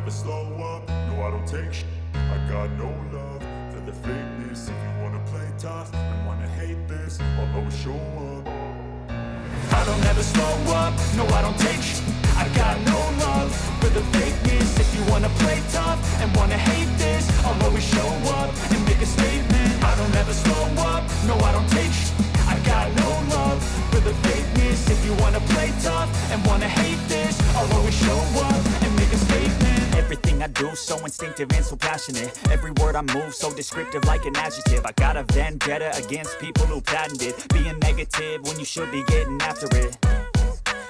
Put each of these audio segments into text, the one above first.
never slow up, no I don't take shit. I got no love for the fakeness. If you wanna play tough and wanna hate this, I'll always show up. I don't ever slow up, no I don't take shit. I got no love for the fakeness. If you wanna play tough and wanna hate this, I'll always show up and make a statement. I don't ever slow up, no I don't take shit. I got no love for the fakeness. If you wanna play tough and wanna hate this, I'll always show up and make a statement. Everything I do so instinctive and so passionate. Every word I move so descriptive like an adjective. I got a vendetta against people who patented being negative when you should be getting after it.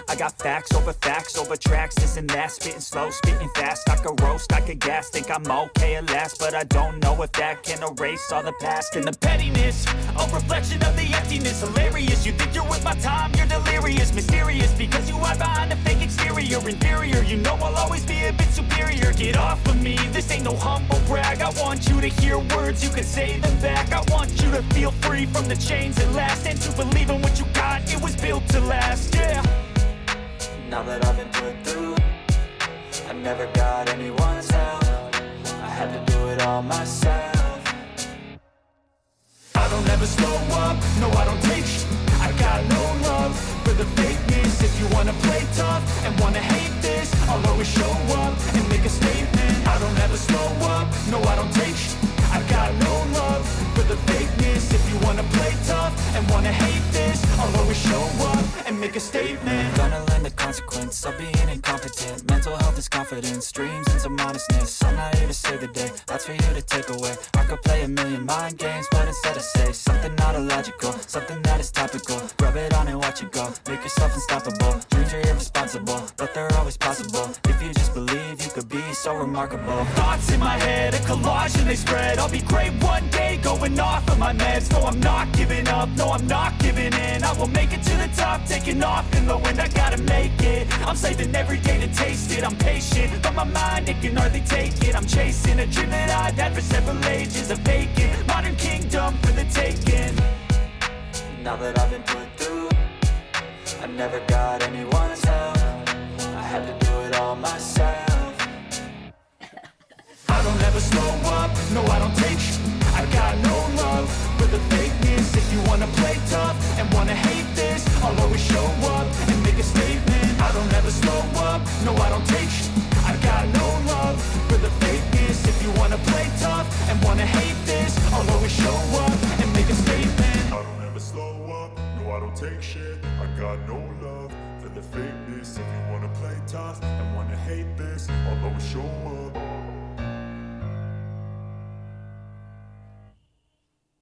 I got facts over tracks, this and that. Spitting slow, spitting fast. I could roast, I could gas. Think I'm okay at last, but I don't know if that can erase all the past. And the pettiness, a reflection of the emptiness. Hilarious, you think you're with my time, you're delirious. Mysterious, because you hide behind a fake exterior. Inferior, you know I'll always be a bit superior. Get off of me, this ain't no humble brag. I want you to hear words, you can say them back. I want you to feel free from the chains that last, and to believe in what you got, it was built to last, yeah. Now that I've been put through, I never got anyone's help. I had to do it all myself. I don't ever slow up, no I don't take shit. I got no love for the fakeness. If you wanna play tough and wanna hate this, I'll always show up and make a statement. I don't ever slow up, no I don't take shit. I got no love for the fakeness. If you wanna play tough and wanna hate this, I'll always show up and make a statement. Gonna learn the consequence of being incompetent. Mental health is confidence, dreams and some honestness. I'm not here to save the day, that's for you to take away. I could play a million mind games, but instead I say something not illogical, something that is topical. Rub it on and watch it go, make yourself unstoppable. Dreams are irresponsible, but they're always possible. If you just believe, you could be so remarkable. Thoughts in my head, a collage and they spread. I'll be great one day, going off of my meds. No, I'm not giving up, no, I'm not giving in. I will make it to the top, taking off in the wind. I gotta make it, I'm saving every day to taste it. I'm patient, but my mind, it can hardly take it. I'm chasing a dream that I've had for several ages. A vacant, modern kingdom for the taking. Now that I've been put through, I never got anyone's help. I had to do it all myself. I don't ever slow up, no I don't take shit. I got no love for the fakeness. If you wanna play tough and wanna hate this, I'll always show up and make a statement. I don't ever slow up, no I don't take shit. I got no love for the fakeness. If you wanna play tough and wanna hate this, I'll always show up and make a statement. I don't ever slow up, no I don't take shit. I got no love for the fakeness. If you wanna play tough and wanna hate this, I'll always show up